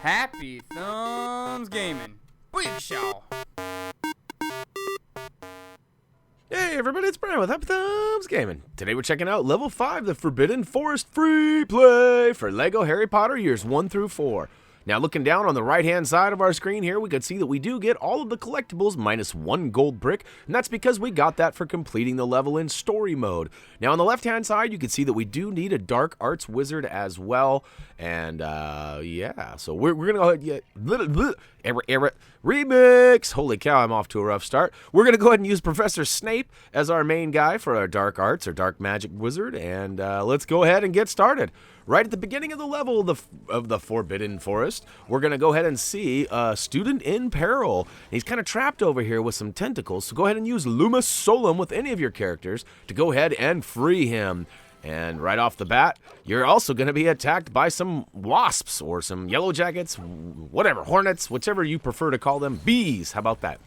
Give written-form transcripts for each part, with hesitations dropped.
Happy Thumbs Gaming. Big show. Hey everybody, it's Brian with HappyThumbsGaming. Today we're checking out Level 5, the Forbidden Forest Free Play for LEGO Harry Potter Years 1 through 4. Now looking down on the right-hand side of our screen here, we could see that we do get all of the collectibles minus 1 gold brick, and that's because we got that for completing the level in story mode. Now on the left-hand side, you can see that we do need a dark arts wizard as well, and yeah, so we're gonna go ahead remix. Holy cow, I'm off to a rough start. We're gonna go ahead and use Professor Snape as our main guy for our dark arts or dark magic wizard, and let's go ahead and get started. Right at the beginning of the level of the Forbidden Forest, we're going to go ahead and see a student in peril. He's kind of trapped over here with some tentacles, so go ahead and use Lumus Solum with any of your characters to go ahead and free him. And right off the bat, you're also going to be attacked by some wasps or some yellow jackets, whatever, hornets, whichever you prefer to call them, bees. How about that?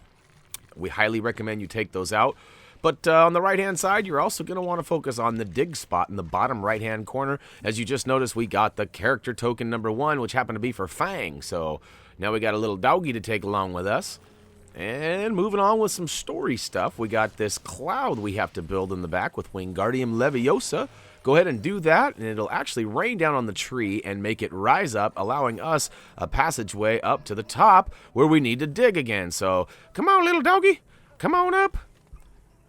We highly recommend you take those out. But on the right-hand side, you're also going to want to focus on the dig spot in the bottom right-hand corner. As you just noticed, we got the character token number 1, which happened to be for Fang. So now we got a little doggy to take along with us. And moving on with some story stuff, we got this cloud we have to build in the back with Wingardium Leviosa. Go ahead and do that, and it'll actually rain down on the tree and make it rise up, allowing us a passageway up to the top where we need to dig again. So come on, little doggy. Come on up.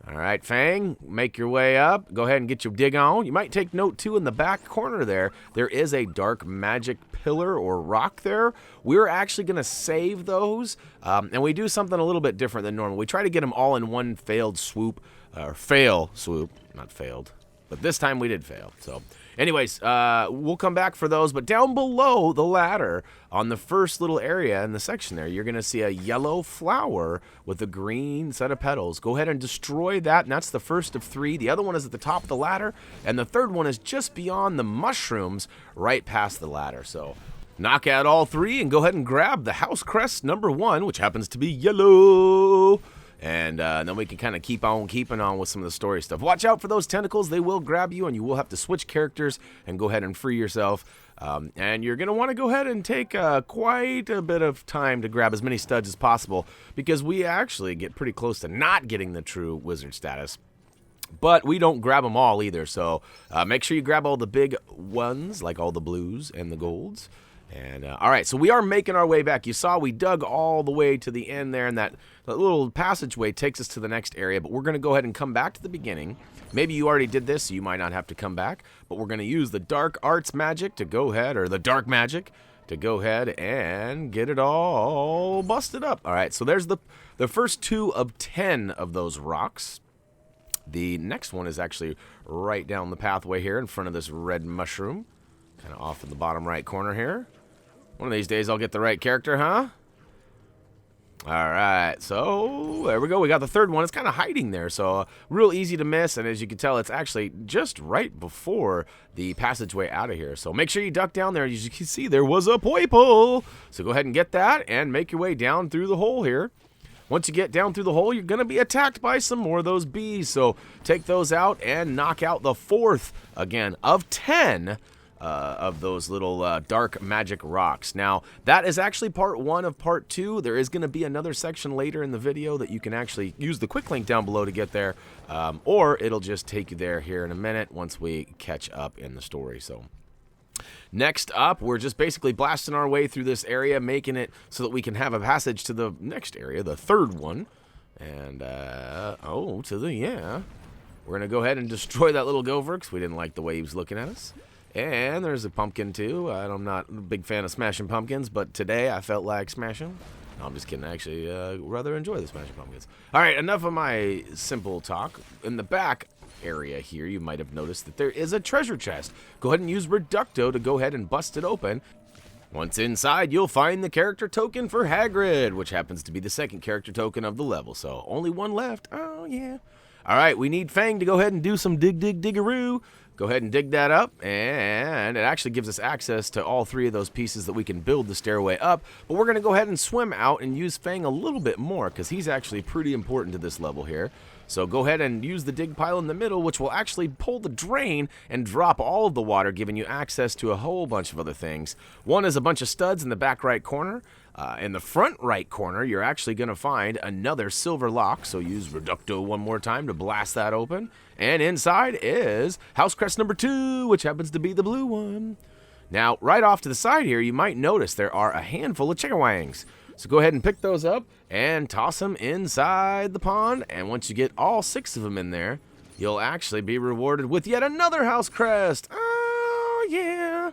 All right, Fang, make your way up. Go ahead and get your dig on. You might take note, too, in the back corner there is a dark magic pillar or rock there. We're actually going to save those, and we do something a little bit different than normal. We try to get them all in one fail swoop, not failed. But this time we did fail. So anyways, we'll come back for those. But down below the ladder on the first little area in the section there, you're going to see a yellow flower with a green set of petals. Go ahead and destroy that, and that's the first of 3. The other one is at the top of the ladder, and the third one is just beyond the mushrooms right past the ladder. So knock out all 3 and go ahead and grab the house crest number 1, which happens to be yellow. And then we can kind of keep on keeping on with some of the story stuff. Watch out for those tentacles. They will grab you, and you will have to switch characters and go ahead and free yourself. And you're going to want to go ahead and take quite a bit of time to grab as many studs as possible, because we actually get pretty close to not getting the true wizard status. But we don't grab them all either, so make sure you grab all the big ones, like all the blues and the golds. And all right, so we are making our way back. You saw we dug all the way to the end there, and that little passageway takes us to the next area. But we're going to go ahead and come back to the beginning. Maybe you already did this, so you might not have to come back. But we're going to use the dark arts magic to go ahead, or the dark magic to go ahead and get it all busted up. All right, so there's the first 2 of 10 of those rocks. The next one is actually right down the pathway here in front of this red mushroom, kind of off in the bottom right corner here. One of these days I'll get the right character, huh? All right, so there we go. We got the third one. It's kind of hiding there, so real easy to miss. And as you can tell, it's actually just right before the passageway out of here. So make sure you duck down there. As you can see, there was a purple. So go ahead and get that and make your way down through the hole here. Once you get down through the hole, you're going to be attacked by some more of those bees. So take those out and knock out the 4th, again, of 10 of those little dark magic rocks. Now, that is actually part 1 of part 2. There is going to be another section later in the video that you can actually use the quick link down below to get there, or it'll just take you there here in a minute once we catch up in the story. So next up, we're just basically blasting our way through this area, making it so that we can have a passage to the next area, the 3rd one. And, we're going to go ahead and destroy that little gopher because we didn't like the way he was looking at us. And there's a pumpkin, too. I'm not a big fan of smashing pumpkins, but today I felt like smashing. No, I'm just kidding. I actually rather enjoy the smashing pumpkins. All right, enough of my simple talk. In the back area here, you might have noticed that there is a treasure chest. Go ahead and use Reducto to go ahead and bust it open. Once inside, you'll find the character token for Hagrid, which happens to be the 2nd character token of the level. So only 1 left. Oh, yeah. All right, we need Fang to go ahead and do some diggaroo. Go ahead and dig that up, and it actually gives us access to all 3 of those pieces that we can build the stairway up. But we're going to go ahead and swim out and use Fang a little bit more, because he's actually pretty important to this level here. So go ahead and use the dig pile in the middle, which will actually pull the drain and drop all of the water, giving you access to a whole bunch of other things. One is a bunch of studs in the back right corner. In the front right corner, you're actually going to find another silver lock, so use Reducto one more time to blast that open. And inside is House Crest number 2, which happens to be the blue one. Now, right off to the side here, you might notice there are a handful of chicken wangs. So go ahead and pick those up and toss them inside the pond. And once you get all 6 of them in there, you'll actually be rewarded with yet another House Crest. Oh, yeah.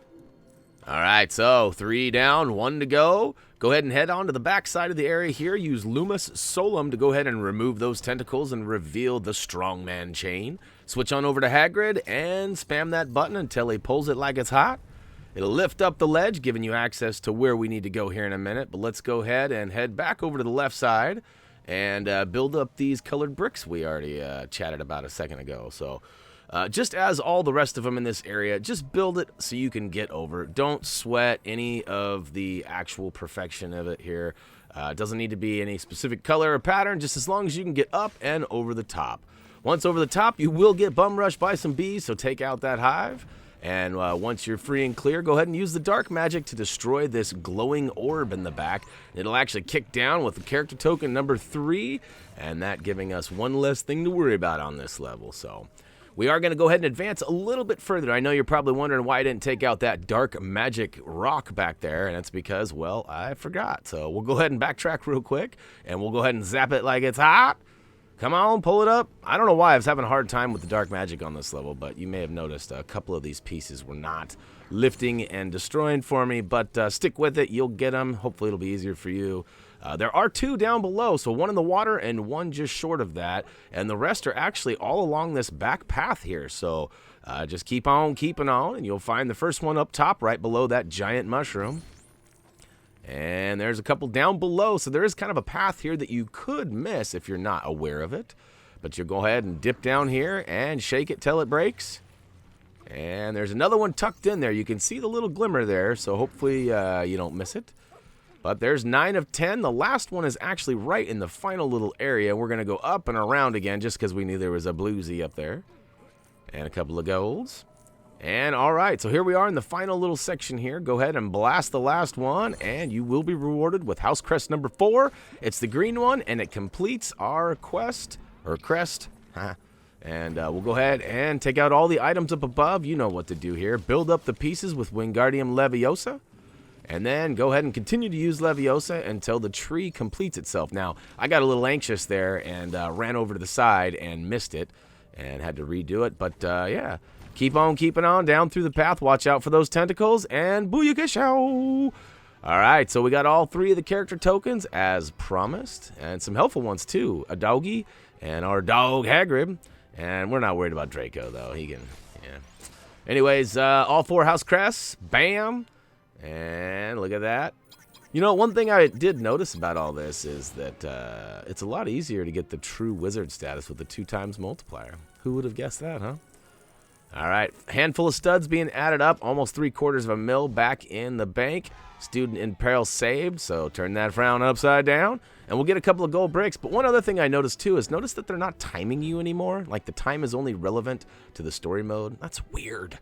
All right, so 3 down, 1 to go. Go ahead and head on to the back side of the area here. Use Lumus Solum to go ahead and remove those tentacles and reveal the Strongman chain. Switch on over to Hagrid and spam that button until he pulls it like it's hot. It'll lift up the ledge, giving you access to where we need to go here in a minute. But let's go ahead and head back over to the left side and build up these colored bricks we already chatted about a second ago. So just as all the rest of them in this area, just build it so you can get over. Don't sweat any of the actual perfection of it here. It doesn't need to be any specific color or pattern, just as long as you can get up and over the top. Once over the top, you will get bum rushed by some bees, so take out that hive. And once you're free and clear, go ahead and use the dark magic to destroy this glowing orb in the back. It'll actually kick down with the character token number 3, and that giving us one less thing to worry about on this level. So we are going to go ahead and advance a little bit further. I know you're probably wondering why I didn't take out that dark magic rock back there, and it's because, well, I forgot. So we'll go ahead and backtrack real quick, and we'll go ahead and zap it like it's hot. Come on, pull it up. I don't know why I was having a hard time with the dark magic on this level, but you may have noticed a couple of these pieces were not lifting and destroying for me, but stick with it. You'll get them. Hopefully it'll be easier for you. There are 2 down below, so 1 in the water and 1 just short of that, and the rest are actually all along this back path here. So just keep on keeping on, and you'll find the first one up top right below that giant mushroom. And there's a couple down below, so there is kind of a path here that you could miss if you're not aware of it. But you'll go ahead and dip down here and shake it till it breaks. And there's another one tucked in there. You can see the little glimmer there, so hopefully you don't miss it. But there's 9 of 10. The last one is actually right in the final little area. We're going to go up and around again just because we knew there was a bluesy up there. And a couple of golds. And all right, so here we are in the final little section here. Go ahead and blast the last one, and you will be rewarded with House Crest number 4. It's the green one, and it completes our quest, or crest. And we'll go ahead and take out all the items up above. You know what to do here. Build up the pieces with Wingardium Leviosa, and then go ahead and continue to use Leviosa until the tree completes itself. Now, I got a little anxious there and ran over to the side and missed it and had to redo it, but yeah. Keep on keeping on down through the path. Watch out for those tentacles, and booyakashow! All right, so we got all 3 of the character tokens as promised, and some helpful ones too. A doggy and our dog Hagrid, and we're not worried about Draco though. He can, yeah. Anyways, all 4 House Crests, bam, and look at that. You know, one thing I did notice about all this is that it's a lot easier to get the true wizard status with the 2x multiplier. Who would have guessed that, huh? All right, handful of studs being added up, almost 3/4 of a mil back in the bank. Student in Peril saved, so turn that frown upside down, and we'll get a couple of gold bricks. But one other thing I noticed too is notice that they're not timing you anymore. Like the time is only relevant to the story mode. That's weird.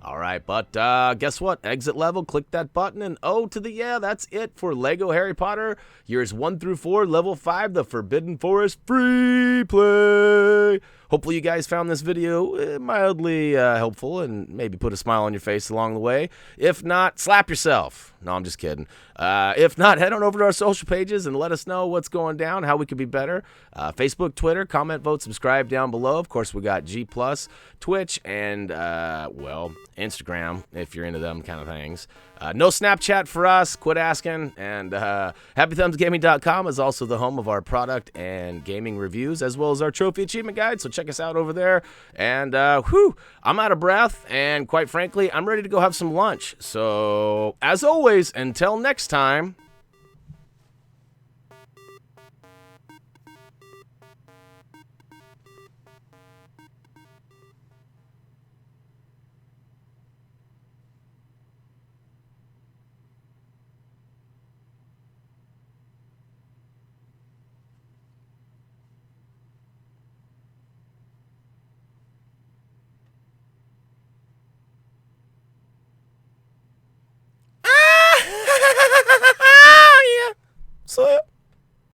All right, but guess what? Exit level, click that button, and oh to the yeah, that's it for Lego Harry Potter, years 1 through 4, level 5, the Forbidden Forest free play. Hopefully you guys found this video mildly helpful and maybe put a smile on your face along the way. If not, slap yourself. No, I'm just kidding. If not, head on over to our social pages and let us know what's going down, how we could be better. Facebook, Twitter, comment, vote, subscribe down below. Of course, we got G+, Twitch, and, well, Instagram, if you're into them kind of things. No Snapchat for us. Quit asking. And HappyThumbsGaming.com is also the home of our product and gaming reviews, as well as our trophy achievement guide. So check us out over there. And, I'm out of breath. And quite frankly, I'm ready to go have some lunch. So, as always, until next time.